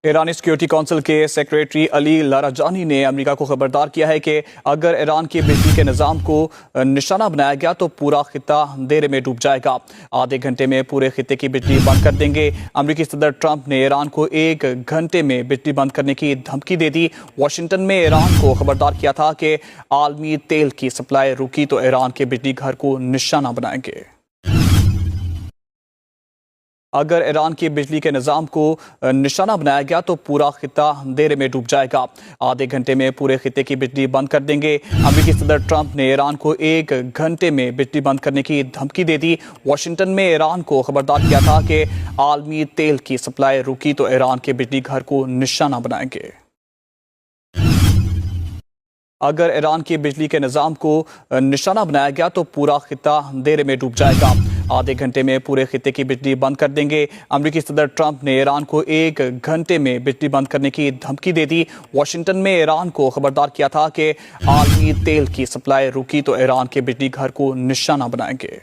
ایرانی security council کے secretary علی Larijani نے امریکہ کو خبردار کیا ہے کہ اگر ایران کے بجلی کے نظام کو نشانہ بنایا گیا تو پورا خطہ اندھیرے میں ڈوب جائے گا۔ آدھے گھنٹے میں پورے خطے کی بجلی بند کر دیں گے۔ امریکی صدر ٹرمپ نے ایران کو 1 گھنٹے میں بجلی بند کرنے کی دھمکی دے دی۔ واشنگٹن میں ایران کو خبردار کیا تھا کہ عالمی تیل کی سپلائی رکی تو ایران کے بجلی گھر کو نشانہ بنائیں گے۔ اگر ایران کی بجلی کے نظام کو نشانہ بنایا گیا تو پورا خطہ اندھیرے میں ڈوب جائے گا۔ آدھے گھنٹے میں پورے خطے کی بجلی بند کر دیں گے۔ امریکی صدر ٹرمپ نے ایران کو 1 گھنٹے میں بجلی بند کرنے کی دھمکی دے دی۔ واشنگٹن میں ایران کو خبردار کیا تھا کہ عالمی تیل کی سپلائی رکی تو ایران کے بجلی گھر کو نشانہ بنائیں گے۔ اگر ایران کی بجلی کے نظام کو نشانہ بنایا گیا تو پورا خطہ اندھیرے میں ڈوب جائے گا۔ آدھے گھنٹے میں پورے خطے کی بجلی بند کر دیں گے۔ امریکی صدر ٹرمپ نے ایران کو 1 گھنٹے میں بجلی بند کرنے کی دھمکی دے دی۔ واشنگٹن میں ایران کو خبردار کیا تھا کہ عالمی تیل کی سپلائی رکی تو ایران کے بجلی گھر کو نشانہ بنائیں گے۔